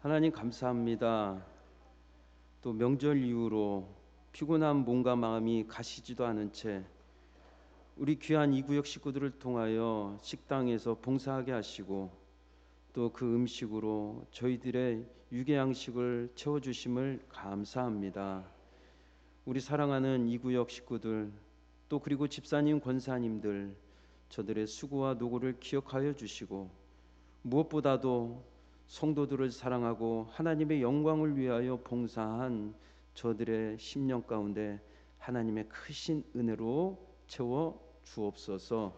하나님 감사합니다. 또 명절 이후로 피곤한 몸과 마음이 가시지도 않은 채 우리 귀한 이구역 식구들을 통하여 식당에서 봉사하게 하시고 또 그 음식으로 저희들의 유괴 양식을 채워주심을 감사합니다. 우리 사랑하는 이구역 식구들 또 그리고 집사님 권사님들 저들의 수고와 노고를 기억하여 주시고 무엇보다도 성도들을 사랑하고 하나님의 영광을 위하여 봉사한 저들의 심령 가운데 하나님의 크신 은혜로 채워 주옵소서.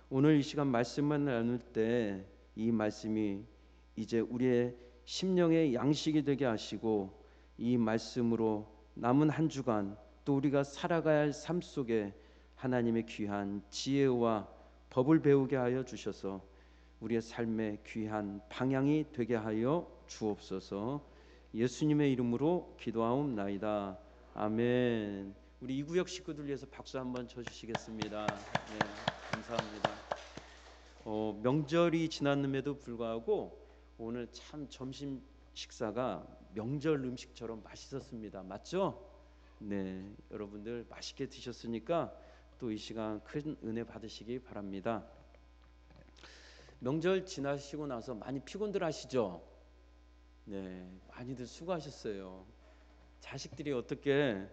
오늘 이 시간 말씀만 나눌 때 이 말씀이 이제 우리의 심령의 양식이 되게 하시고 이 말씀으로 남은 한 주간 또 우리가 살아가야 할 삶 속에 하나님의 귀한 지혜와 법을 배우게 하여 주셔서 우리의 삶의 귀한 방향이 되게 하여 주옵소서. 예수님의 이름으로 기도하옵나이다. 아멘. 우리 이구역 식구들 위해서 박수 한번 쳐주시겠습니다. 네, 감사합니다. 명절이 지났음에도 불구하고 오늘 참 점심 식사가 명절 음식처럼 맛있었습니다. 맞죠? 네, 여러분들 맛있게 드셨으니까 또 이 시간 큰 은혜 받으시기 바랍니다. 명절 지나시고 나서 많이 피곤들 하시죠? 네, 많이들 수고하셨어요. 자식들이 어떻게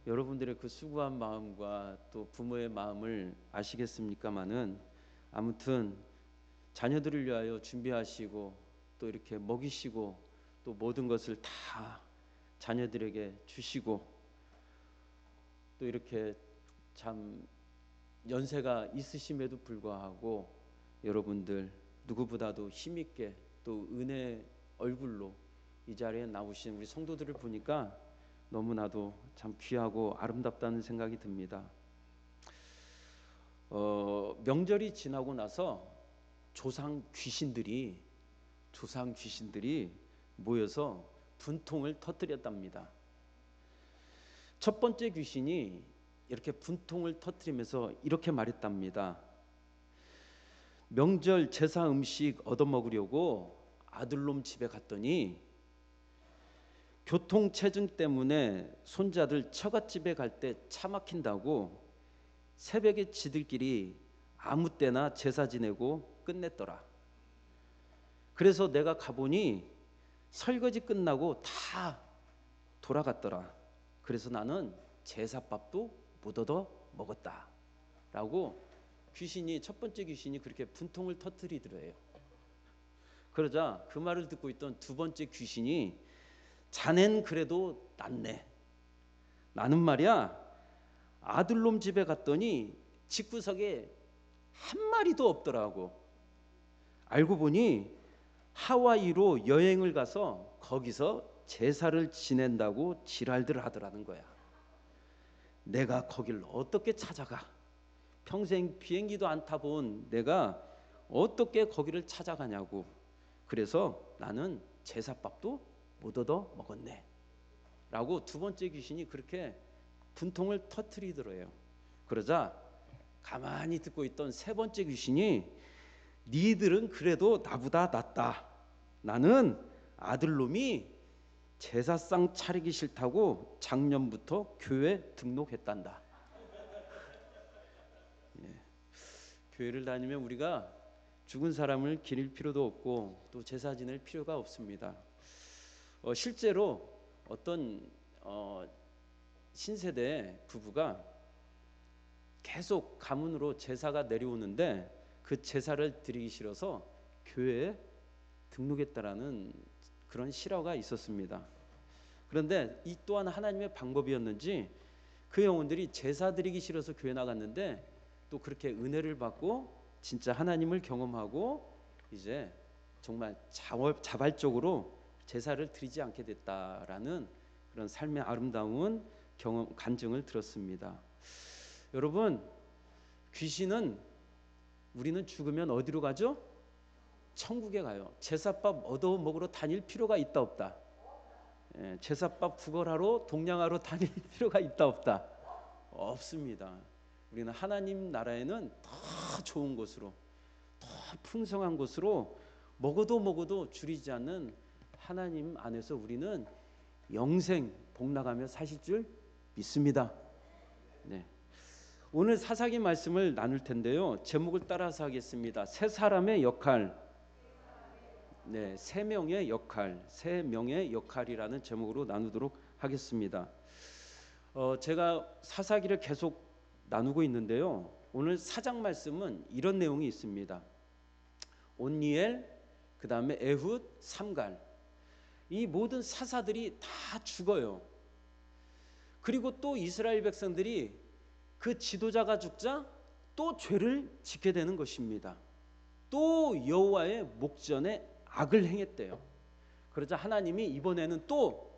여러분들의 그 수고한 마음과 또 부모의 마음을 아시겠습니까마는 아무튼 자녀들을 위하여 준비하시고 또 이렇게 먹이시고 또 모든 것을 다 자녀들에게 주시고 또 이렇게 참 연세가 있으심에도 불구하고 여러분들 누구보다도 힘있게 또 은혜 얼굴로 이 자리에 나오신 우리 성도들을 보니까 너무나도 참 귀하고 아름답다는 생각이 듭니다. 명절이 지나고 나서 조상 귀신들이 모여서 분통을 터뜨렸답니다. 첫 번째 귀신이 이렇게 분통을 터뜨리면서 이렇게 말했답니다. 명절 제사 음식 얻어먹으려고 아들놈 집에 갔더니 교통체증 때문에 손자들 처갓집에 갈 때 차 막힌다고 새벽에 지들끼리 아무 때나 제사 지내고 끝냈더라. 그래서 내가 가보니 설거지 끝나고 다 돌아갔더라. 그래서 나는 제사밥도 못 얻어 먹었다 라고 첫 번째 귀신이 그렇게 분통을 터뜨리더래요. 그러자 그 말을 듣고 있던 두 번째 귀신이 자넨 그래도 낫네. 나는 말이야 아들놈 집에 갔더니 집구석에 한 마리도 없더라고. 알고 보니 하와이로 여행을 가서 거기서 제사를 지낸다고 지랄들 하더라는 거야. 내가 거길 어떻게 찾아가? 평생 비행기도 안 타본 내가 어떻게 거기를 찾아가냐고. 그래서 나는 제사밥도 못 얻어 먹었네 라고 두 번째 귀신이 그렇게 분통을 터뜨리더래요. 그러자 가만히 듣고 있던 세 번째 귀신이 니들은 그래도 나보다 낫다. 나는 아들놈이 제사상 차리기 싫다고 작년부터 교회 등록했단다. 교회를 다니면 우리가 죽은 사람을 기릴 필요도 없고 또 제사 지낼 필요가 없습니다. 실제로 어떤 신세대 부부가 계속 가문으로 제사가 내려오는데 그 제사를 드리기 싫어서 교회에 등록했다라는 그런 실화가 있었습니다. 그런데 이 또한 하나님의 방법이었는지 그 영혼들이 제사 드리기 싫어서 교회 나갔는데 또 그렇게 은혜를 받고 진짜 하나님을 경험하고 이제 정말 자발적으로 제사를 드리지 않게 됐다라는 그런 삶의 아름다운 경험 간증을 들었습니다. 여러분, 귀신은 우리는 죽으면 어디로 가죠? 천국에 가요. 제사밥 얻어 먹으러 다닐 필요가 있다 없다? 제사밥 구걸하러 동냥하러 다닐 필요가 있다 없다? 없습니다. 우리는 하나님 나라에는 더 좋은 곳으로, 더 풍성한 곳으로 먹어도 줄이지 않는 하나님 안에서 우리는 영생 복나가며 사실 줄 믿습니다. 네. 오늘 사사기 말씀을 나눌 텐데요. 제목을 따라서 하겠습니다. 세 사람의 역할, 네, 세 명의 역할, 세 명의 역할이라는 제목으로 나누도록 하겠습니다. 제가 사사기를 계속 나누고 있는데요. 오늘 4장 말씀은 이런 내용이 있습니다. 온니엘, 그 다음에 에훗, 삼갈, 이 모든 사사들이 다 죽어요. 그리고 또 이스라엘 백성들이 그 지도자가 죽자 또 죄를 짓게 되는 것입니다. 또 여호와의 목전에 악을 행했대요. 그러자 하나님이 이번에는 또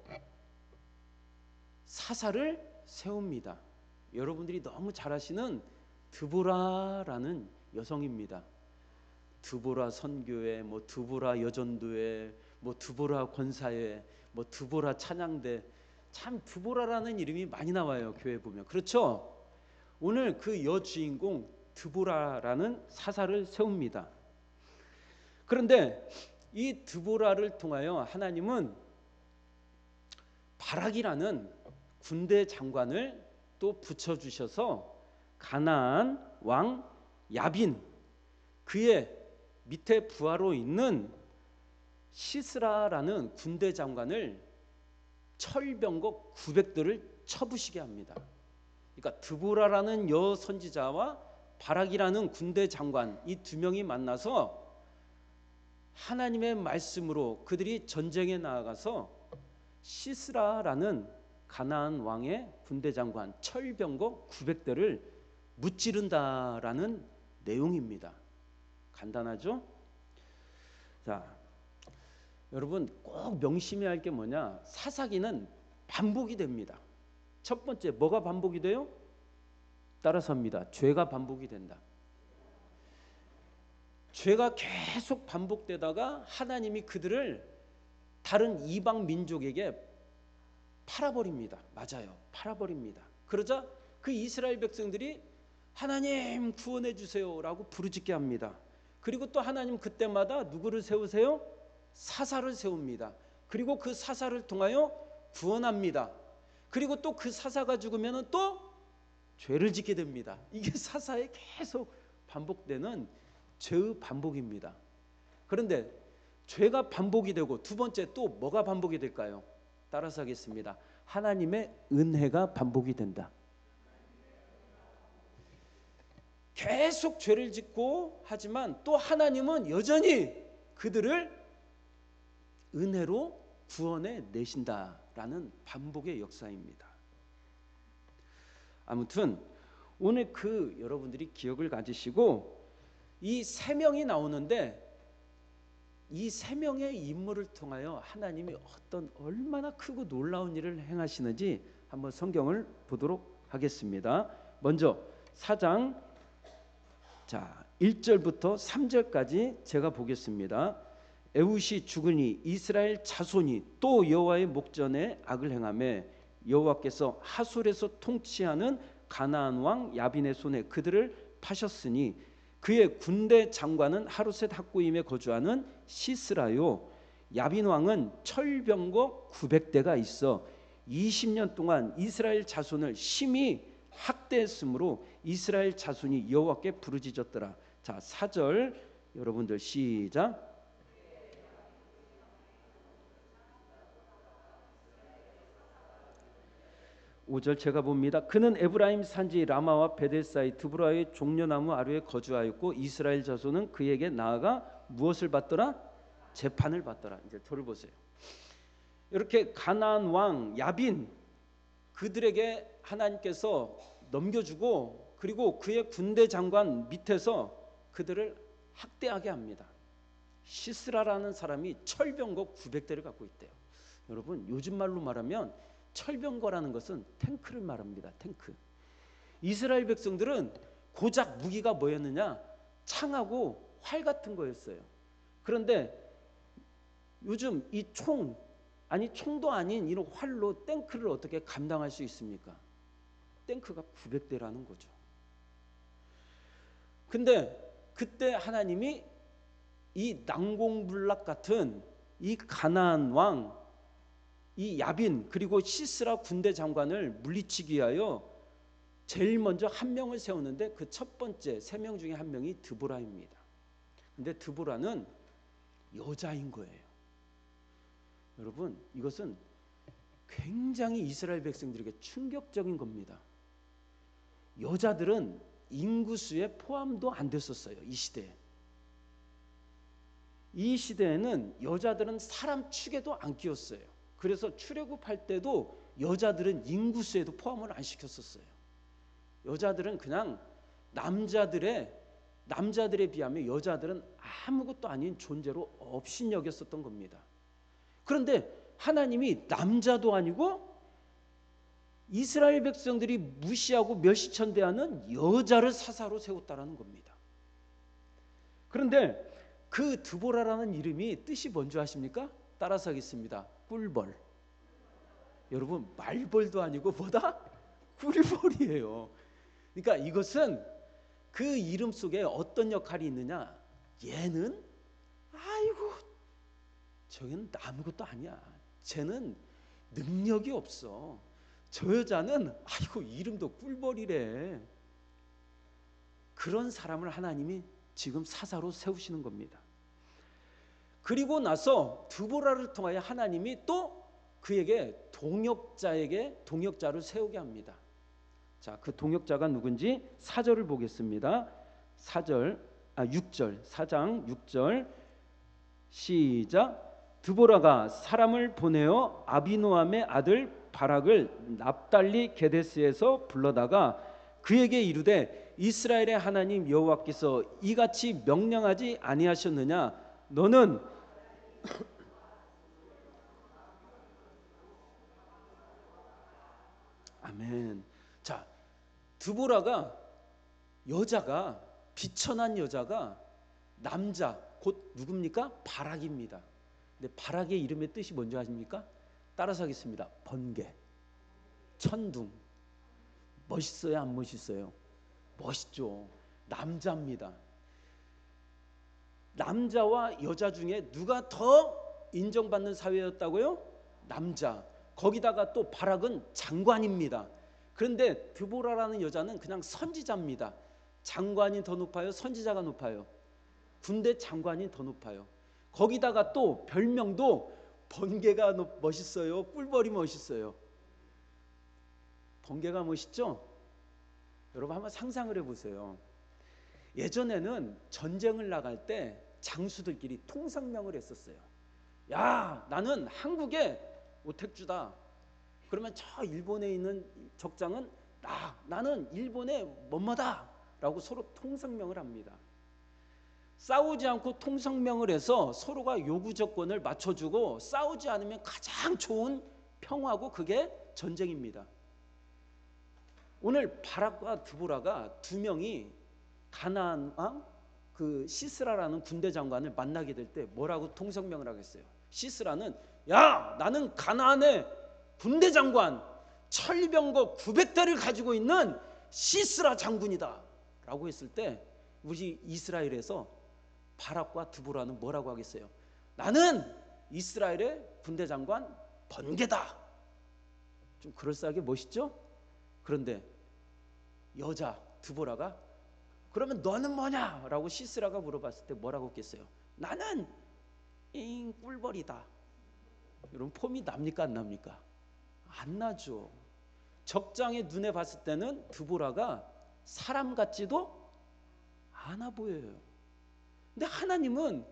사사를 세웁니다. 여러분들이 너무 잘 아시는 드보라라는 여성입니다. 드보라 선교회, 뭐 드보라 여전도회, 뭐 드보라 권사회, 뭐 드보라 찬양대, 참 드보라라는 이름이 많이 나와요. 교회 보면. 그렇죠? 오늘 그 여주인공 드보라라는 사사를 세웁니다. 그런데 이 드보라를 통하여 하나님은 바락이라는 군대 장관을 또 붙여주셔서 가나안 왕 야빈, 그의 밑에 부하로 있는 시스라라는 군대 장관을 철병거 900대를 쳐부시게 합니다. 그러니까 드보라라는 여선지자와 바락이라는 군대 장관, 이 두 명이 만나서 하나님의 말씀으로 그들이 전쟁에 나아가서 시스라라는 가나안 왕의 군대 장관 철병거 900대를 무찌른다라는 내용입니다. 간단하죠? 자, 여러분 꼭 명심해야 할 게 뭐냐? 사사기는 반복이 됩니다. 첫 번째, 뭐가 반복이 돼요? 따라서 합니다. 죄가 반복이 된다. 죄가 계속 반복되다가 하나님이 그들을 다른 이방 민족에게 팔아버립니다. 맞아요. 팔아버립니다. 그러자 그 이스라엘 백성들이 하나님 구원해 주세요 라고 부르짖게 합니다. 그리고 또 하나님 그때마다 누구를 세우세요? 사사를 세웁니다. 그리고 그 사사를 통하여 구원합니다. 그리고 또 그 사사가 죽으면 또 죄를 짓게 됩니다. 이게 사사에 계속 반복되는 죄의 반복입니다. 그런데 죄가 반복이 되고 두 번째 또 뭐가 반복이 될까요? 따라서 하겠습니다. 하나님의 은혜가 반복이 된다. 계속 죄를 짓고 하지만 또 하나님은 여전히 그들을 은혜로 구원해 내신다라는 반복의 역사입니다. 아무튼 오늘 그 여러분들이 기억을 가지시고 이 세 명이 나오는데 이 세 명의 인물을 통하여 하나님이 어떤 얼마나 크고 놀라운 일을 행하시는지 한번 성경을 보도록 하겠습니다. 먼저 4장 1절부터 3절까지 제가 보겠습니다. 에훗이 죽으니 이스라엘 자손이 또 여호와의 목전에 악을 행하매 여호와께서 하솔에서 통치하는 가나안 왕 야빈의 손에 그들을 파셨으니 그의 군대 장관은 하루셋 학구임에 거주하는 시스라요. 야빈 왕은 철병거 900대가 있어 20년 동안 이스라엘 자손을 심히 학대했으므로 이스라엘 자손이 여호와께 부르짖었더라. 자, 4절 여러분들 시작. 5절 제가 봅니다. 그는 에브라임 산지 라마와 베델 사이 드보라의 종려나무 아래에 거주하였고 이스라엘 자손은 그에게 나아가 무엇을 받더라? 재판을 받더라. 이제 저를 보세요. 이렇게 가나안 왕 야빈 그들에게 하나님께서 넘겨주고 그리고 그의 군대 장관 밑에서 그들을 학대하게 합니다. 시스라라는 사람이 철병거 900대를 갖고 있대요. 여러분 요즘 말로 말하면 철병거라는 것은 탱크를 말합니다. 탱크. 이스라엘 백성들은 고작 무기가 뭐였느냐? 창하고 활 같은 거였어요. 그런데 요즘 이 총도 아닌 이런 활로 탱크를 어떻게 감당할 수 있습니까? 탱크가 900대라는 거죠. 근데 그때 하나님이 이 난공불락 같은 이 가나안 왕, 이 야빈 그리고 시스라 군대 장관을 물리치기 위하여 제일 먼저 한 명을 세우는데 그 첫 번째 3명 중에 한 명이 드보라입니다. 근데 드보라는 여자인 거예요. 여러분, 이것은 굉장히 이스라엘 백성들에게 충격적인 겁니다. 여자들은 인구수에 포함도 안 됐었어요. 이 시대에. 이 시대에는 여자들은 사람 축에도 안 끼웠어요. 그래서 출애굽할 때도 여자들은 인구수에도 포함을 안 시켰었어요. 여자들은 그냥 남자들에 비하면 여자들은 아무것도 아닌 존재로 없인 여겼었던 겁니다. 그런데 하나님이 남자도 아니고 이스라엘 백성들이 무시하고 멸시천대하는 여자를 사사로 세웠다라는 겁니다. 그런데 그 드보라라는 이름이 뜻이 뭔지 아십니까? 따라서 하겠습니다. 꿀벌. 여러분, 말벌도 아니고 뭐다? 꿀벌이에요. 그러니까 이것은 그 이름 속에 어떤 역할이 있느냐? 얘는 아이고 저기는 아무것도 아니야. 쟤는 능력이 없어. 저 여자는 아이고 이름도 꿀벌이래. 그런 사람을 하나님이 지금 사사로 세우시는 겁니다. 그리고 나서 드보라를 통하여 하나님이 또 그에게 동역자를 세우게 합니다. 자, 그 동역자가 누군지 4절을 보겠습니다. 6절 4장 6절 시작. 드보라가 사람을 보내어 아비노함의 아들 바락을 납달리 게데스에서 불러다가 그에게 이르되 이스라엘의 하나님 여호와께서 이같이 명령하지 아니하셨느냐? 너는 아멘. 자, 드보라가 여자가 비천한 여자가 남자 곧 누굽니까? 바락입니다. 근데 바락의 이름의 뜻이 뭔지 아십니까? 따라서 하겠습니다. 번개, 천둥. 멋있어요? 안 멋있어요? 멋있죠. 남자입니다. 남자와 여자 중에 누가 더 인정받는 사회였다고요? 남자. 거기다가 또 바락은 장관입니다. 그런데 드보라라는 여자는 그냥 선지자입니다. 장관이 더 높아요? 선지자가 높아요? 군대 장관이 더 높아요. 거기다가 또 별명도 번개가 멋있어요? 꿀벌이 멋있어요? 번개가 멋있죠? 여러분 한번 상상을 해보세요. 예전에는 전쟁을 나갈 때 장수들끼리 통성명을 했었어요. 야, 나는 한국의 오택주다. 그러면 저 일본에 있는 적장은 나는 일본의 뭐뭐다 라고 서로 통성명을 합니다. 싸우지 않고 통성명을 해서 서로가 요구 조건을 맞춰주고 싸우지 않으면 가장 좋은 평화고 그게 전쟁입니다. 오늘 바락과 드보라가 두 명이 가나안 왕 그 시스라라는 군대 장관을 만나게 될 때 뭐라고 통성명을 하겠어요? 시스라는 야, 나는 가나안의 군대 장관 철병거 900대를 가지고 있는 시스라 장군이다 라고 했을 때 우리 이스라엘에서 바락과 드보라는 뭐라고 하겠어요? 나는 이스라엘의 군대 장관 번개다. 좀 그럴싸하게 멋있죠? 그런데 여자 드보라가 그러면 너는 뭐냐? 라고 시스라가 물어봤을 때 뭐라고 했겠어요? 나는 꿀벌이다. 여러분 폼이 납니까 안 납니까? 안 나죠. 적장의 눈에 봤을 때는 드보라가 사람 같지도 않아 보여요. 근데 하나님은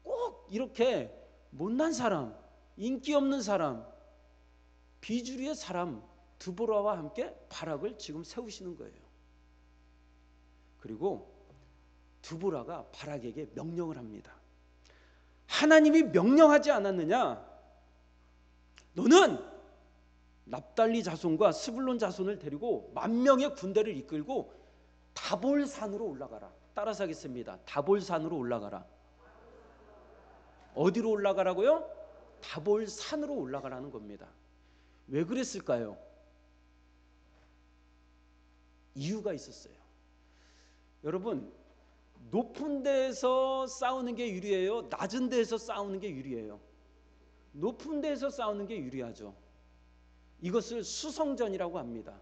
꼭 이렇게 못난 사람, 인기 없는 사람, 비주류의 사람 드보라와 함께 바락을 지금 세우시는 거예요. 그리고 드보라가 바락에게 명령을 합니다. 하나님이 명령하지 않았느냐? 너는 납달리 자손과 스불론 자손을 데리고 10,000명의 군대를 이끌고 다볼산으로 올라가라. 따라서 하겠습니다. 다볼산으로 올라가라. 어디로 올라가라고요? 다볼산으로 올라가라는 겁니다. 왜 그랬을까요? 이유가 있었어요. 여러분, 높은 데에서 싸우는 게 유리해요? 낮은 데에서 싸우는 게 유리해요? 높은 데에서 싸우는 게 유리하죠. 이것을 수성전이라고 합니다.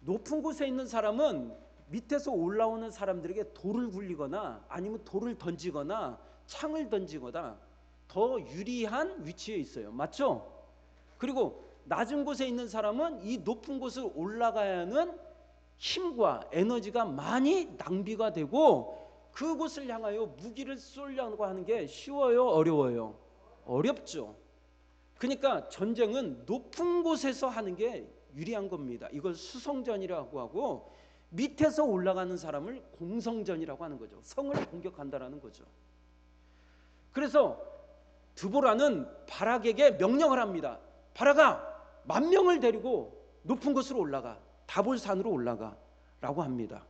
높은 곳에 있는 사람은 밑에서 올라오는 사람들에게 돌을 굴리거나 아니면 돌을 던지거나 창을 던지거나 더 유리한 위치에 있어요. 맞죠? 그리고 낮은 곳에 있는 사람은 이 높은 곳을 올라가야 하는 힘과 에너지가 많이 낭비가 되고 그곳을 향하여 무기를 쏘려고 하는 게 쉬워요? 어려워요? 어렵죠. 그러니까 전쟁은 높은 곳에서 하는 게 유리한 겁니다. 이걸 수성전이라고 하고 밑에서 올라가는 사람을 공성전이라고 하는 거죠. 성을 공격한다라는 거죠. 그래서 드보라는 바락에게 명령을 합니다. 바락아, 10,000명을 데리고 높은 곳으로 올라가, 다볼산으로 올라가 라고 합니다.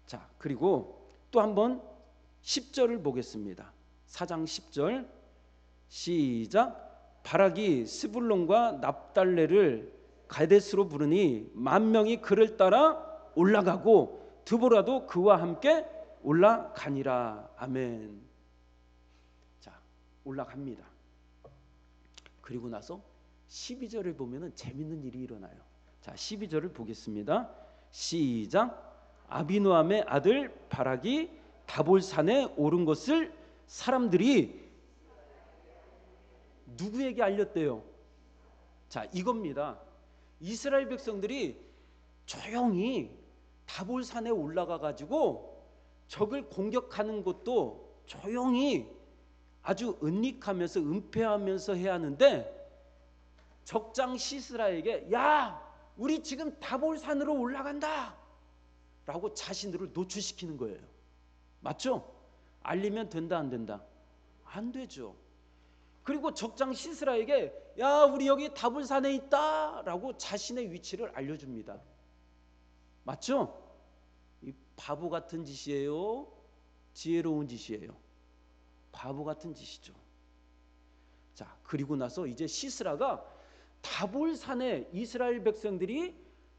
자, 그리고 또 한번 10절을 보겠습니다. 4장 10절 시작. 바락이 스불론과 납달레를 가데스로 부르니 10,000명이 그를 따라 올라가고 드보라도 그와 함께 올라가니라. 아멘. 자, 올라갑니다. 그리고 나서 12절을 보면은 재밌는 일이 일어나요. 자, 12절을 보겠습니다. 시작. 아비노함의 아들 바락이 다볼산에 오른 것을 사람들이 누구에게 알렸대요? 자, 이겁니다. 이스라엘 백성들이 조용히 다볼산에 올라가 가지고 적을 공격하는 것도 조용히 아주 은닉하면서 은폐하면서 해야 하는데 적장 시스라에게 야, 우리 지금 다볼산으로 올라간다 라고 자신들을 노출시키는 거예요. 맞죠? 알리면 된다 안 된다? 안 되죠. 그리고 적장 시스라에게 야, 우리 여기 다볼산에 있다 라고 자신의 위치를 알려줍니다. 맞죠? 이 바보 같은 짓이에요? 지혜로운 짓이에요? 바보 같은 짓이죠. 자, 그리고 나서 이제 시스라가 다볼산에 이스라엘 백성들이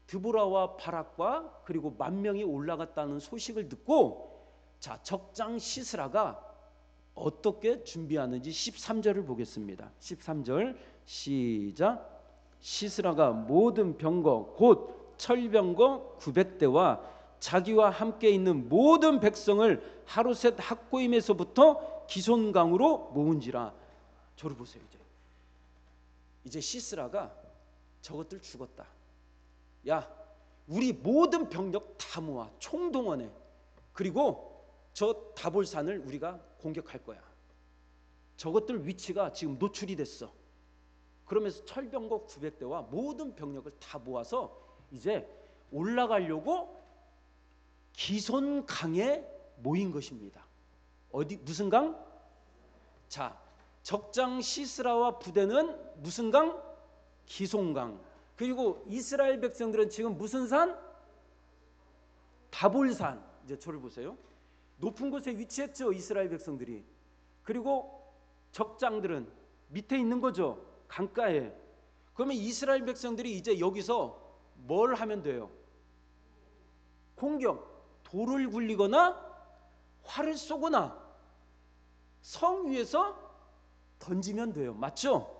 드보라와 바락과 그리고 10,000명이 올라갔다는 소식을 듣고 자, 적장 시스라가 어떻게 준비하는지 13절을 보겠습니다. 13절 시작. 시스라가 모든 병거 곧 철병거 900대와 자기와 함께 있는 모든 백성을 하루셋 학고임에서부터 기손강으로 모은지라. 저를 보세요. 이제 시스라가 저것들 죽었다. 야, 우리 모든 병력 다 모아 총동원해. 그리고 저 다볼산을 우리가 공격할 거야. 저것들 위치가 지금 노출이 됐어. 그러면서 철병거 900대와 모든 병력을 다 모아서 이제 올라가려고 기손강에 모인 것입니다. 어디 무슨 강? 자, 적장 시스라와 부대는 무슨 강? 기손강. 그리고 이스라엘 백성들은 지금 무슨 산? 다볼산. 이제 저를 보세요. 높은 곳에 위치했죠, 이스라엘 백성들이. 그리고 적장들은 밑에 있는 거죠, 강가에. 그러면 이스라엘 백성들이 이제 여기서 뭘 하면 돼요? 공격, 돌을 굴리거나 활을 쏘거나 성 위에서 던지면 돼요. 맞죠?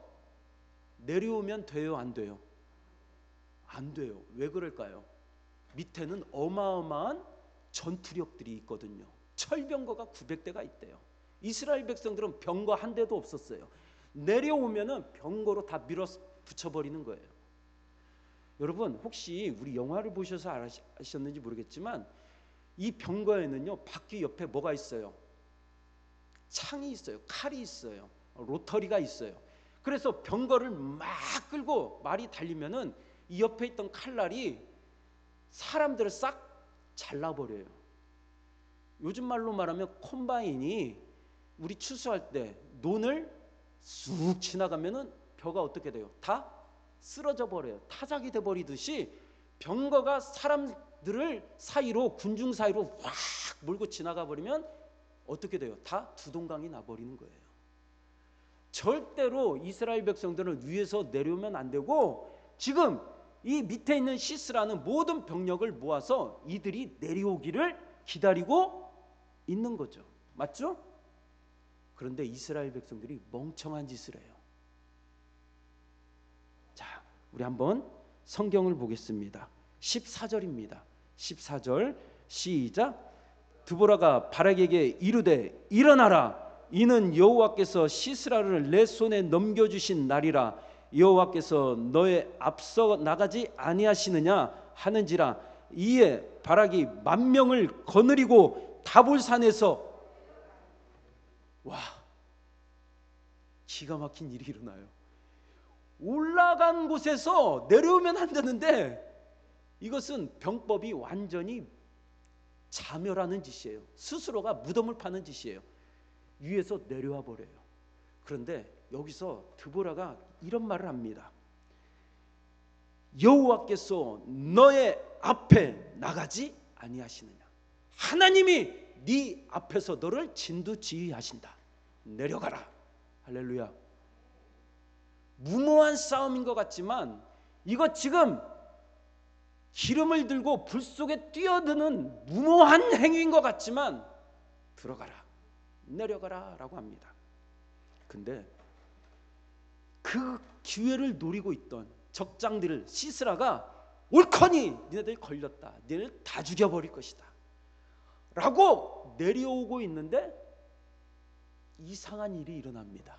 내려오면 돼요, 안 돼요? 안 돼요. 왜 그럴까요? 밑에는 어마어마한 전투력들이 있거든요. 철병거가 900대가 있대요. 이스라엘 백성들은 병거 한 대도 없었어요. 내려오면은 병거로 다 밀어 붙여버리는 거예요. 여러분, 혹시 우리 영화를 보셔서 아셨는지 모르겠지만 이 병거에는요, 바퀴 옆에 뭐가 있어요? 창이 있어요. 칼이 있어요. 로터리가 있어요. 그래서 병거를 막 끌고 말이 달리면은 이 옆에 있던 칼날이 사람들을 싹 잘라버려요. 요즘 말로 말하면 콤바인이 우리 추수할 때 논을 쑥 지나가면은 벼가 어떻게 돼요? 다 쓰러져 버려요. 타작이 돼 버리듯이 병거가 사람들을 사이로, 군중 사이로 확 몰고 지나가 버리면 어떻게 돼요? 다 두동강이 나버리는 거예요. 절대로 이스라엘 백성들은 위에서 내려오면 안 되고 지금 이 밑에 있는 시스라는 모든 병력을 모아서 이들이 내려오기를 기다리고 있는 거죠. 맞죠? 그런데 이스라엘 백성들이 멍청한 짓을 해요. 자, 우리 한번 성경을 보겠습니다. 14절입니다. 14절 시작. 드보라가 바락에게 이르되 일어나라, 이는 여호와께서 시스라를 내 손에 넘겨주신 날이라. 여호와께서 너의 앞서 나가지 아니하시느냐 하는지라. 이에 바락이 10,000명을 거느리고 다볼산에서, 와, 기가 막힌 일이 일어나요. 올라간 곳에서 내려오면 안 되는데 이것은 병법이 완전히 자멸하는 짓이에요. 스스로가 무덤을 파는 짓이에요. 위에서 내려와 버려요. 그런데 여기서 드보라가 이런 말을 합니다. 여호와께서 너의 앞에 나가지 아니하시느냐. 하나님이 네 앞에서 너를 진두지휘하신다. 내려가라. 할렐루야. 무모한 싸움인 것 같지만 이거 지금 기름을 들고 불 속에 뛰어드는 무모한 행위인 것 같지만 들어가라, 내려가라 라고 합니다. 근데 그 기회를 노리고 있던 적장들을 시스라가 옳거니 니네들 걸렸다, 니네들 다 죽여버릴 것이다 라고 내려오고 있는데 이상한 일이 일어납니다.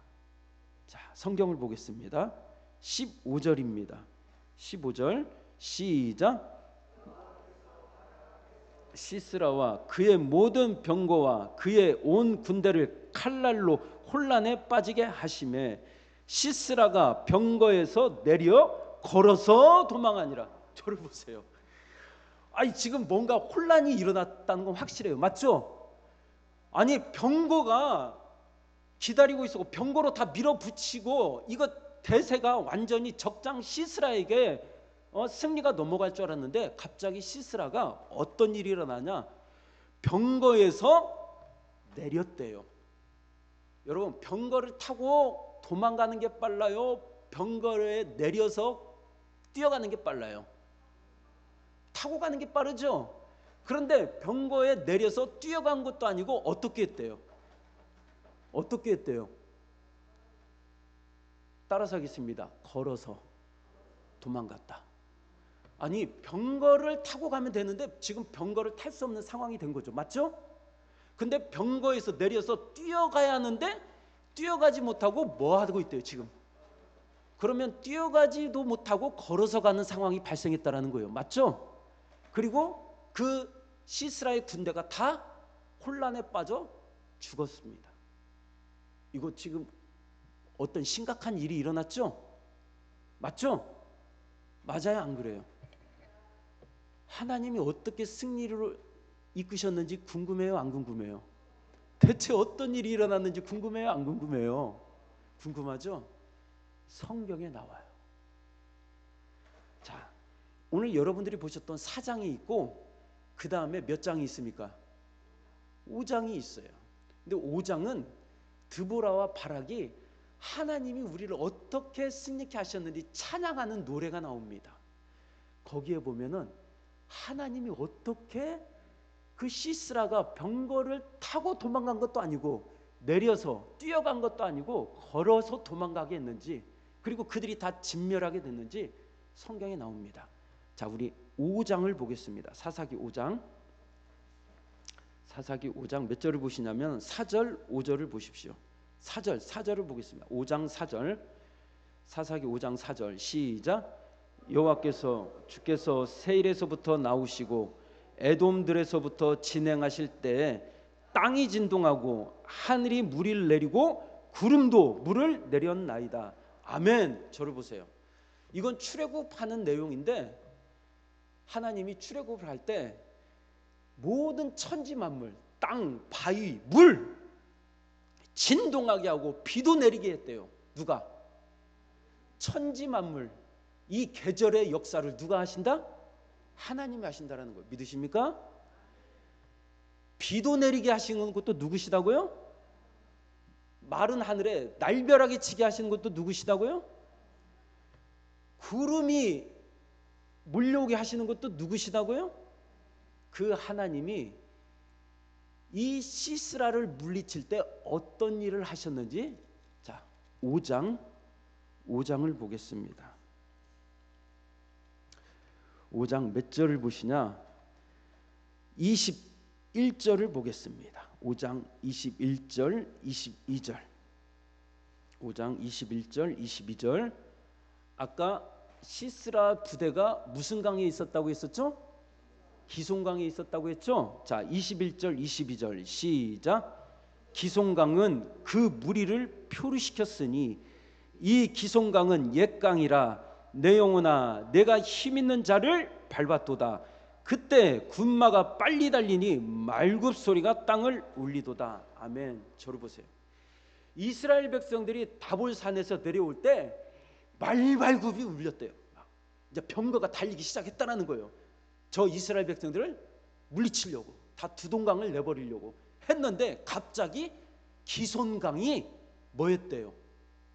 자, 성경을 보겠습니다. 15절입니다. 15절 시작. 시스라와 그의 모든 병거와 그의 온 군대를 칼날로 혼란에 빠지게 하심에 시스라가 병거에서 내려 걸어서 도망하니라. 저를 보세요. 아니, 지금 뭔가 혼란이 일어났다는 건 확실해요. 맞죠? 아니, 병거가 기다리고 있었고 병거로 다 밀어붙이고 이거 대세가 완전히 적장 시스라에게 승리가 넘어갈 줄 알았는데 갑자기 시스라가 어떤 일이 일어나냐, 병거에서 내렸대요. 여러분, 병거를 타고 도망가는 게 빨라요, 병거에 내려서 뛰어가는 게 빨라요? 타고 가는 게 빠르죠. 그런데 병거에 내려서 뛰어간 것도 아니고 어떻게 했대요? 어떻게 했대요? 따라서 하겠습니다. 걸어서 도망갔다. 아니, 병거를 타고 가면 되는데 지금 병거를 탈 수 없는 상황이 된 거죠. 맞죠? 근데 병거에서 내려서 뛰어가야 하는데 뛰어가지 못하고 뭐 하고 있대요 지금? 그러면 뛰어가지도 못하고 걸어서 가는 상황이 발생했다라는 거예요. 맞죠? 그리고 그 시스라의 군대가 다 혼란에 빠져 죽었습니다. 이거 지금 어떤 심각한 일이 일어났죠? 맞죠? 맞아요, 안 그래요? 하나님이 어떻게 승리를 이끄셨는지 궁금해요, 안 궁금해요? 대체 어떤 일이 일어났는지 궁금해요, 안 궁금해요? 궁금하죠? 성경에 나와요. 자, 오늘 여러분들이 보셨던 4장이 있고 그 다음에 몇 장이 있습니까? 5장이 있어요. 근데 5장은 드보라와 바락이 하나님이 우리를 어떻게 승리케 하셨는지 찬양하는 노래가 나옵니다. 거기에 보면은 하나님이 어떻게 그 시스라가 병거를 타고 도망간 것도 아니고 내려서 뛰어간 것도 아니고 걸어서 도망가게 했는지, 그리고 그들이 다 진멸하게 됐는지 성경에 나옵니다. 자, 우리 5장을 보겠습니다. 사사기 5장. 사사기 5장 몇 절을 보시냐면 4절 5절을 보십시오. 4절을 보겠습니다. 5장 4절. 사사기 5장 4절 시작. 여호와께서 주께서 세일에서부터 나오시고 에돔들에서부터 진행하실 때에 땅이 진동하고 하늘이 물을 내리고 구름도 물을 내렸나이다. 아멘. 저를 보세요. 이건 출애굽하는 내용인데 하나님이 출애굽을 할 때 모든 천지 만물, 땅, 바위, 물 진동하게 하고 비도 내리게 했대요. 누가? 천지 만물, 이 계절의 역사를 누가 하신다? 하나님이 하신다라는 거예요. 믿으십니까? 비도 내리게 하시는 것도 누구시다고요? 마른 하늘에 날벼락이 치게 하시는 것도 누구시다고요? 구름이 몰려오게 하시는 것도 누구시다고요? 그 하나님이 이 시스라를 물리칠 때 어떤 일을 하셨는지 자 5장을 보겠습니다. 5장 몇 절을 보시냐? 21절을 보겠습니다. 5장 21절 22절 5장 21절 22절 아까 시스라 부대가 무슨 강에 있었다고 했었죠? 기송강에 있었다고 했죠? 자 21절 22절 시작. 기송강은 그 무리를 표류시켰으니 이 기송강은 옛 강이라 내 영혼아 내가 힘있는 자를 밟았도다. 그때 군마가 빨리 달리니 말굽소리가 땅을 울리도다. 아멘. 저를 보세요. 이스라엘 백성들이 다볼산에서 내려올 때 말발굽이 울렸대요. 이제 병거가 달리기 시작했다는 거예요. 저 이스라엘 백성들을 물리치려고 다 두동강을 내버리려고 했는데 갑자기 기손강이 뭐였대요?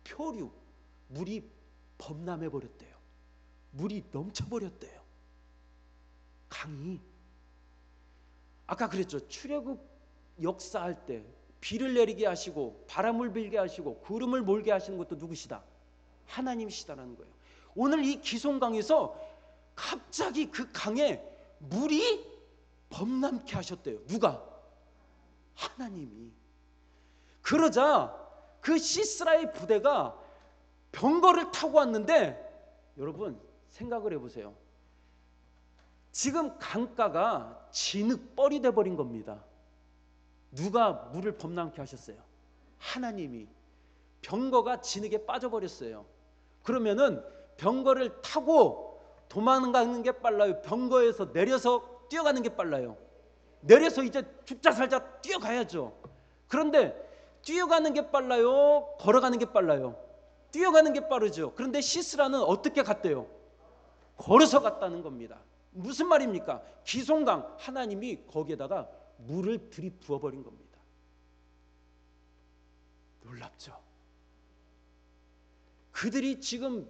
표류, 물이 범람해 버렸대요. 물이 넘쳐버렸대요. 강이. 아까 그랬죠. 출애굽 역사할 때 비를 내리게 하시고 바람을 불게 하시고 구름을 몰게 하시는 것도 누구시다? 하나님이시다라는 거예요. 오늘 이 기손강에서 갑자기 그 강에 물이 범람케 하셨대요. 누가? 하나님이. 그러자 그 시스라의 부대가 병거를 타고 왔는데 여러분 생각을 해보세요. 지금 강가가 진흙벌이 돼버린 겁니다. 누가 물을 범람케 하셨어요? 하나님이. 병거가 진흙에 빠져버렸어요. 그러면은 병거를 타고 도망가는 게 빨라요? 병거에서 내려서 뛰어가는 게 빨라요? 내려서 이제 죽자 살자 뛰어가야죠. 그런데 뛰어가는 게 빨라요? 걸어가는 게 빨라요? 뛰어가는 게 빠르죠. 그런데 시스라는 어떻게 갔대요? 걸어서 갔다는 겁니다. 무슨 말입니까? 기송강, 하나님이 거기에다가 물을 들이부어버린 겁니다. 놀랍죠? 그들이 지금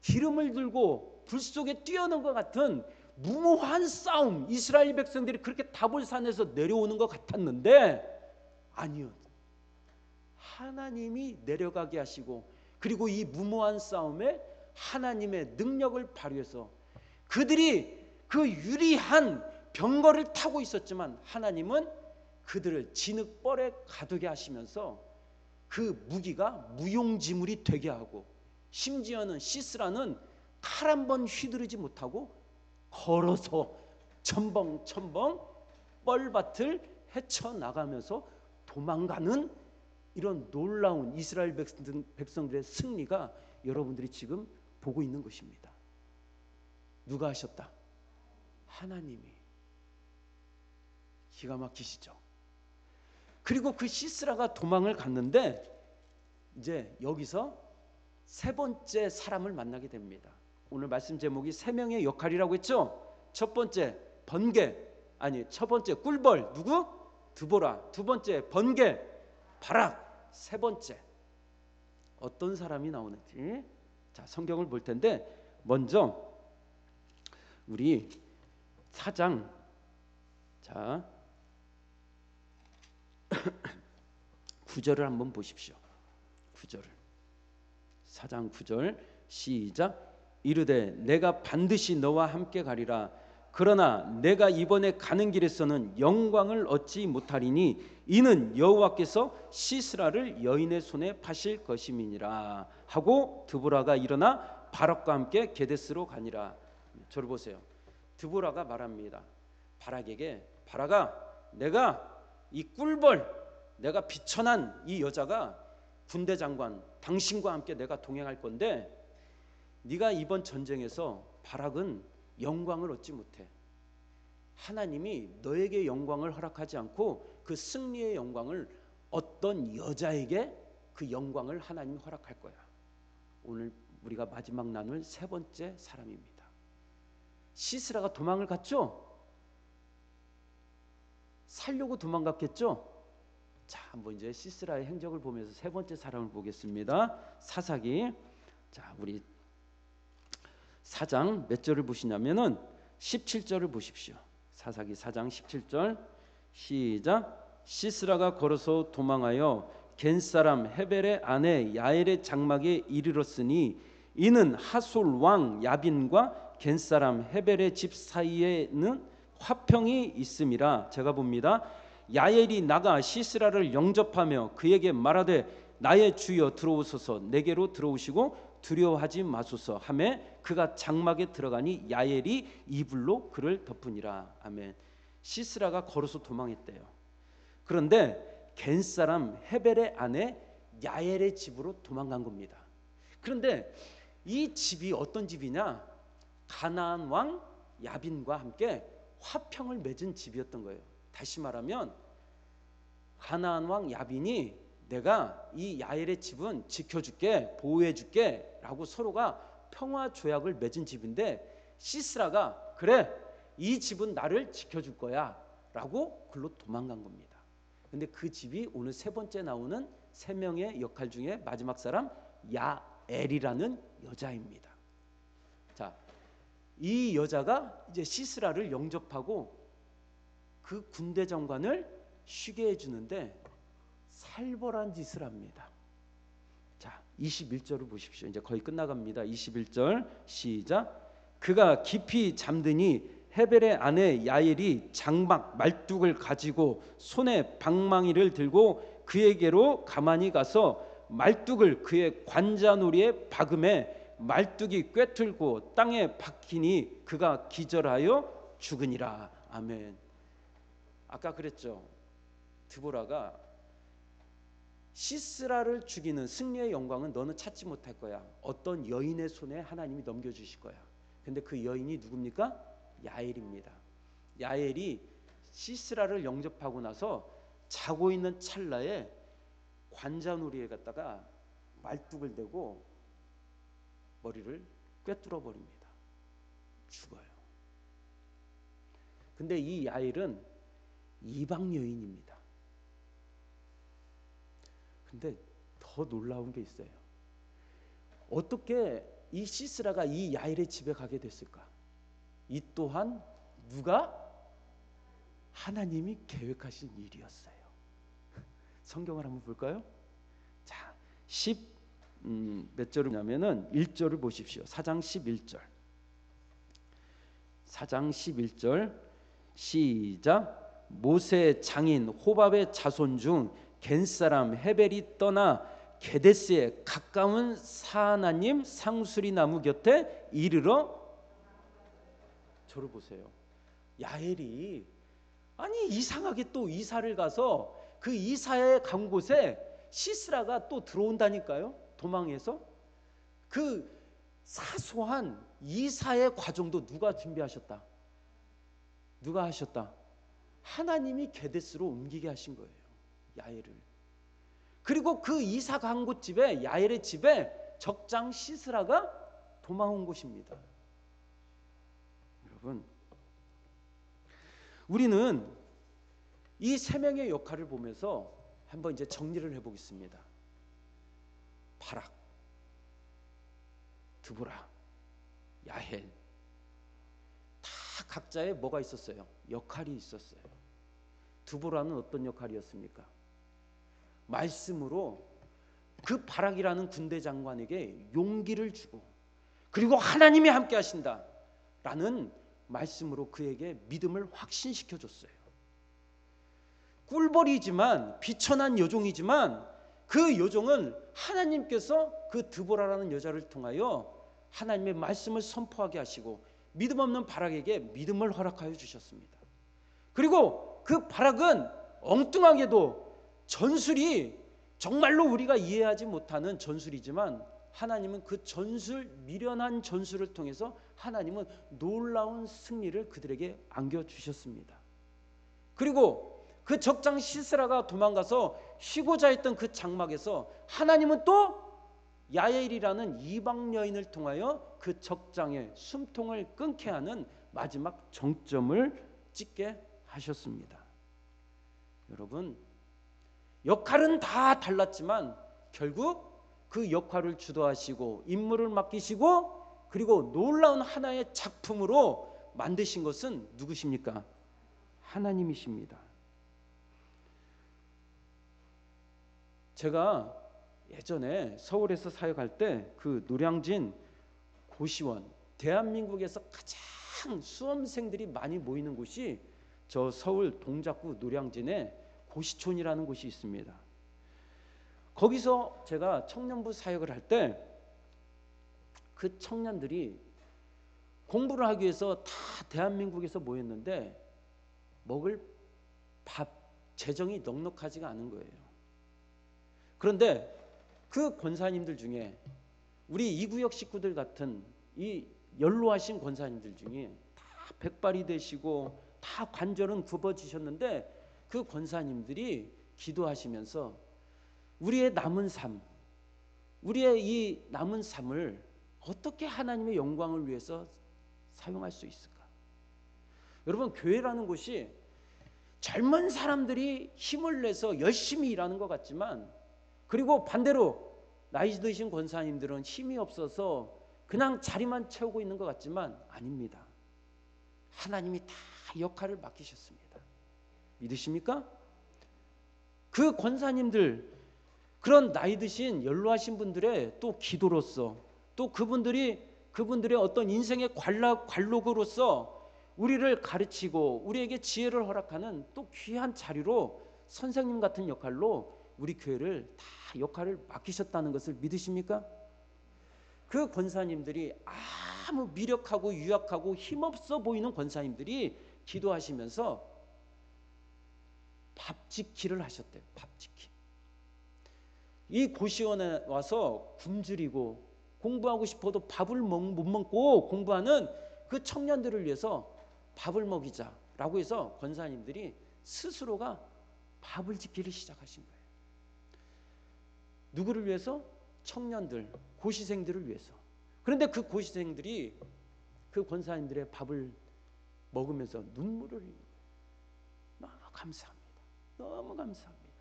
기름을 들고 불 속에 뛰어오는 것 같은 무모한 싸움, 이스라엘 백성들이 그렇게 다볼산에서 내려오는 것 같았는데 아니요. 하나님이 내려가게 하시고 그리고 이 무모한 싸움에 하나님의 능력을 발휘해서 그들이 그 유리한 병거를 타고 있었지만 하나님은 그들을 진흙벌에 가두게 하시면서 그 무기가 무용지물이 되게 하고 심지어는 시스라는 칼 한 번 휘두르지 못하고 걸어서 첨벙첨벙 뻘밭을 헤쳐나가면서 도망가는 이런 놀라운 이스라엘 백성들의 승리가 여러분들이 지금 보고 있는 것입니다. 누가 하셨다? 하나님이. 기가 막히시죠? 그리고 그 시스라가 도망을 갔는데 이제 여기서 세 번째 사람을 만나게 됩니다. 오늘 말씀 제목이 세 명의 역할이라고 했죠? 첫 번째 번개, 아니 첫 번째 꿀벌 누구? 드보라. 두 번째 번개 바락. 세 번째 어떤 사람이 나오는지 자 성경을 볼 텐데 먼저 우리 4장 자 9절을 한번 보십시오. 9절을 4장 9절 시작. 이르되 내가 반드시 너와 함께 가리라. 그러나 내가 이번에 가는 길에서는 영광을 얻지 못하리니 이는 여호와께서 시스라를 여인의 손에 파실 것임이니라 하고 드보라가 일어나 바락과 함께 게데스로 가니라. 저를 보세요. 드보라가 말합니다. 바락에게 바락아 내가 이 꿀벌 내가 비천한 이 여자가 군대 장관 당신과 함께 내가 동행할 건데 네가 이번 전쟁에서 바락은 영광을 얻지 못해. 하나님이 너에게 영광을 허락하지 않고 그 승리의 영광을 어떤 여자에게 그 영광을 하나님이 허락할 거야. 오늘 우리가 마지막 나눌 세 번째 사람입니다. 시스라가 도망을 갔죠? 살려고 도망갔겠죠? 자, 한번 이제 시스라의 행적을 보면서 세 번째 사람을 보겠습니다. 사사기. 자, 우리 4장 몇 절을 보시냐면은 17절을 보십시오. 사사기 4장 17절 시작. 시스라가 걸어서 도망하여 겐 사람 헤벨의 아내 야엘의 장막에 이르렀으니 이는 하솔 왕 야빈과 겐 사람 헤벨의 집 사이에는 화평이 있음이라. 제가 봅니다. 야엘이 나가 시스라를 영접하며 그에게 말하되 나의 주여 들어오소서, 내게로 들어오시고 두려워하지 마소서 하매 그가 장막에 들어가니 야엘이 이불로 그를 덮으니라. 아멘. 시스라가 걸어서 도망했대요. 그런데 겐 사람 헤벨의 아내 야엘의 집으로 도망간 겁니다. 그런데 이 집이 어떤 집이냐? 가나안 왕 야빈과 함께 화평을 맺은 집이었던 거예요. 다시 말하면 가나안 왕 야빈이 내가 이 야엘의 집은 지켜줄게, 보호해줄게 라고 서로가 평화 조약을 맺은 집인데 시스라가 그래 이 집은 나를 지켜줄 거야 라고 글로 도망간 겁니다. 근데 그 집이 오늘 세 번째 나오는 세 명의 역할 중에 마지막 사람 야엘이라는 여자입니다. 자, 이 여자가 이제 시스라를 영접하고 그 군대 장관을 쉬게 해주는데 살벌한 짓을 합니다. 자, 21절을 보십시오. 이제 거의 끝나갑니다. 21절 시작. 그가 깊이 잠드니 헤벨의 아내 야엘이 장막 말뚝을 가지고 손에 방망이를 들고 그에게로 가만히 가서 말뚝을 그의 관자놀이에 박음에 말뚝이 꿰뚫고 땅에 박히니 그가 기절하여 죽으니라. 아멘. 아까 그랬죠. 드보라가 시스라를 죽이는 승리의 영광은 너는 찾지 못할 거야. 어떤 여인의 손에 하나님이 넘겨주실 거야. 근데 그 여인이 누굽니까? 야엘입니다. 야엘이 시스라를 영접하고 나서 자고 있는 찰나에 관자놀이에 갔다가 말뚝을 대고 머리를 꿰뚫어 버립니다. 죽어요. 근데 이 야엘은 이방 여인입니다. 근데 더 놀라운 게 있어요. 어떻게 이 시스라가 이 야엘의 집에 가게 됐을까? 이 또한 누가? 하나님이 계획하신 일이었어요. 성경을 한번 볼까요? 자, 몇 절이냐면은 1절을 보십시오. 4장 11절. 4장 11절 시작. 모세의 장인 호밥의 자손 중 겐 사람 헤벨이 떠나 게데스에 가까운 사하나님 상수리 나무 곁에 이르러. 저를 보세요. 야엘이 아니 이상하게 또 이사를 가서 그 이사에 간 곳에 시스라가 또 들어온다니까요. 도망해서. 그 사소한 이사의 과정도 누가 준비하셨다? 누가 하셨다? 하나님이 게데스로 옮기게 하신 거예요. 야엘을. 그리고 그 이사 간 곳 집에 야엘의 집에 적장 시스라가 도망온 곳입니다. 여러분, 우리는 이 세 명의 역할을 보면서 한번 이제 정리를 해보겠습니다. 바락, 드보라, 야헬 다 각자의 뭐가 있었어요? 역할이 있었어요. 드보라는 어떤 역할이었습니까? 말씀으로 그 바락이라는 군대 장관에게 용기를 주고 그리고 하나님이 함께 하신다 라는 말씀으로 그에게 믿음을 확신시켜 줬어요. 꿀벌이지만 비천한 여종이지만 그 여종은 하나님께서 그 드보라라는 여자를 통하여 하나님의 말씀을 선포하게 하시고 믿음 없는 바락에게 믿음을 허락하여 주셨습니다. 그리고 그 바락은 엉뚱하게도 전술이 정말로 우리가 이해하지 못하는 전술이지만 하나님은 그 전술, 미련한 전술을 통해서 하나님은 놀라운 승리를 그들에게 안겨주셨습니다. 그리고 그 적장 시스라가 도망가서 쉬고자 했던 그 장막에서 하나님은 또 야엘이라는 이방 여인을 통하여 그 적장의 숨통을 끊게 하는 마지막 정점을 찍게 하셨습니다. 여러분, 역할은 다 달랐지만 결국 그 역할을 주도하시고 임무를 맡기시고 그리고 놀라운 하나의 작품으로 만드신 것은 누구십니까? 하나님이십니다. 제가 예전에 서울에서 사역할 때 그 노량진 고시원, 대한민국에서 가장 수험생들이 많이 모이는 곳이 저 서울 동작구 노량진에 고시촌이라는 곳이 있습니다. 거기서 제가 청년부 사역을 할 때 그 청년들이 공부를 하기 위해서 다 대한민국에서 모였는데 먹을 밥 재정이 넉넉하지가 않은 거예요. 그런데 그 권사님들 중에 우리 이구역 식구들 같은 이 연로하신 권사님들 중에 다 백발이 되시고 다 관절은 굽어지셨는데 그 권사님들이 기도하시면서 우리의 남은 삶, 우리의 이 남은 삶을 어떻게 하나님의 영광을 위해서 사용할 수 있을까? 여러분, 교회라는 곳이 젊은 사람들이 힘을 내서 열심히 일하는 것 같지만, 그리고 반대로 나이 드신 권사님들은 힘이 없어서 그냥 자리만 채우고 있는 것 같지만 아닙니다. 하나님이 다 역할을 맡기셨습니다. 믿으십니까? 그 권사님들, 그런 나이 드신 연로하신 분들의 또 기도로서, 또 그분들의 어떤 인생의 관록으로서 우리를 가르치고 우리에게 지혜를 허락하는 또 귀한 자리로 선생님 같은 역할로 우리 교회를 다 역할을 맡기셨다는 것을 믿으십니까? 그 권사님들이 아무 미력하고 유약하고 힘없어 보이는 권사님들이 기도하시면서 밥 짓기를 하셨대요. 밥 짓기. 이 고시원에 와서 굶주리고 공부하고 싶어도 밥을 못 먹고 공부하는 그 청년들을 위해서 밥을 먹이자라고 해서 권사님들이 스스로가 밥을 짓기를 시작하신 거예요. 누구를 위해서? 청년들, 고시생들을 위해서. 그런데 그 고시생들이 그 권사님들의 밥을 먹으면서 눈물을 흘리는 거예요. 너무 감사합니다. 너무 감사합니다.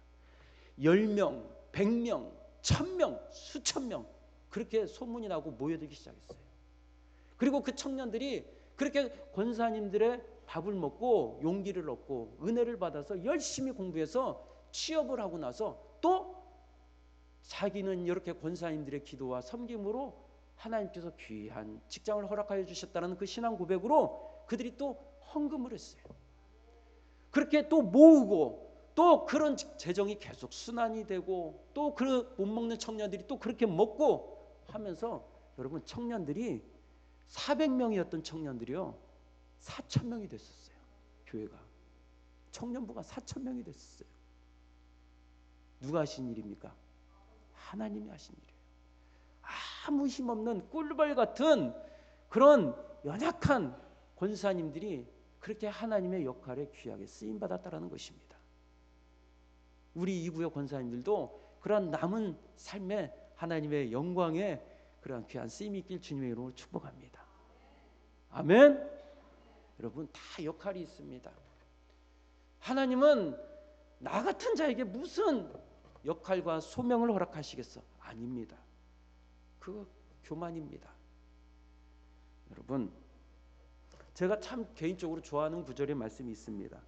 10명, 100명, 1000명, 수천 명 그렇게 소문이 나고 모여들기 시작했어요. 그리고 그 청년들이 그렇게 권사님들의 밥을 먹고 용기를 얻고 은혜를 받아서 열심히 공부해서 취업을 하고 나서 또 자기는 이렇게 권사님들의 기도와 섬김으로 하나님께서 귀한 직장을 허락하여 주셨다는 그 신앙 고백으로 그들이 또 헌금을 했어요. 그렇게 또 모으고 또 그런 재정이 계속 순환이 되고 또 그 못 먹는 청년들이 또 그렇게 먹고 하면서 여러분, 청년들이 400명이었던 청년들이요 4,000명이 됐었어요. 교회가, 청년부가 4,000명이 됐었어요. 누가 하신 일입니까? 하나님이 하신 일이에요. 아무 힘없는 꿀벌 같은 그런 연약한 권사님들이 그렇게 하나님의 역할에 귀하게 쓰임받았다라는 것입니다. 우리 이구역 권사님들도 그런 남은 삶에 하나님의 영광에 그러한 귀한 쓰임이 있길 주님의 이름으로 축복합니다. 아멘. 여러분, 다 역할이 있습니다. 하나님은 나 같은 자에게 무슨 역할과 소명을 허락하시겠어? 아닙니다. 그거 교만입니다. 여러분, 제가 참 개인적으로 좋아하는 구절의 말씀이 있습니다.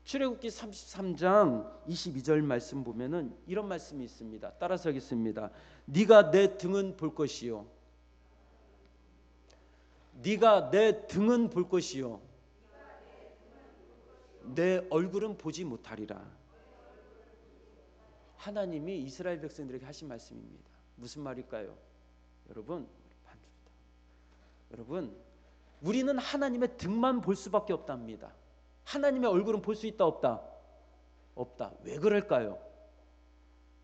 출애굽기 33장 22절 말씀 보면은 이런 말씀이 있습니다. 따라서 하겠습니다. 네가 내 등은 볼 것이요, 네가 내 등은 볼 것이요, 내 얼굴은 보지 못하리라. 하나님이 이스라엘 백성들에게 하신 말씀입니다. 무슨 말일까요? 여러분, 우리는 하나님의 등만 볼 수밖에 없답니다. 하나님의 얼굴은 볼 수 있다, 없다? 없다. 왜 그럴까요?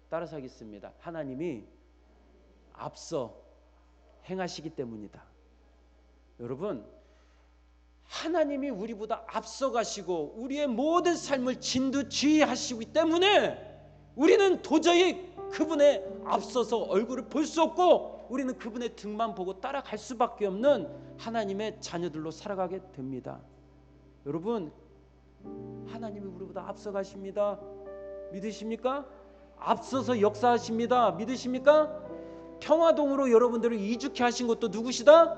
따라서 하겠습니다. 하나님이 앞서 행하시기 때문이다. 여러분, 하나님이 우리보다 앞서 가시고 우리의 모든 삶을 진두지휘하시기 때문에 우리는 도저히 그분의 앞서서 얼굴을 볼 수 없고 우리는 그분의 등만 보고 따라갈 수밖에 없는 하나님의 자녀들로 살아가게 됩니다. 여러분, 하나님이 우리보다 앞서 가십니다. 믿으십니까? 앞서서 역사하십니다. 믿으십니까? 평화동으로 여러분들을 이주케 하신 것도 누구시다?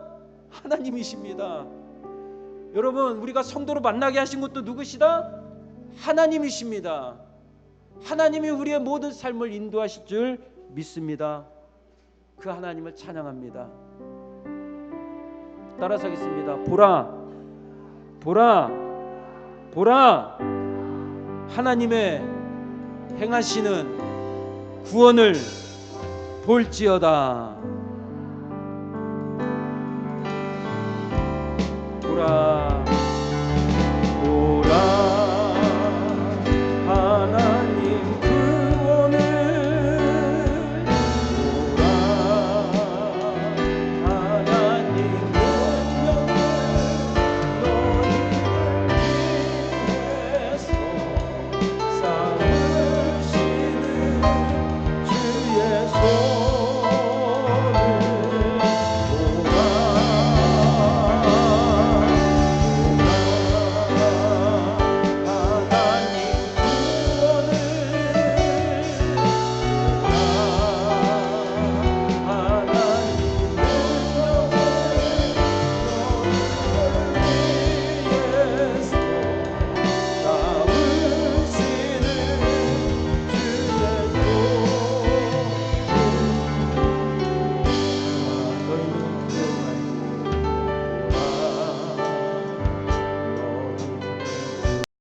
하나님이십니다. 여러분, 우리가 성도로 만나게 하신 것도 누구시다? 하나님이십니다. 하나님이 우리의 모든 삶을 인도하실 줄 믿습니다. 그 하나님을 찬양합니다. 따라서 하겠습니다. 보라, 보라, 보라, 하나님의 행하시는 구원을 볼지어다. 보라,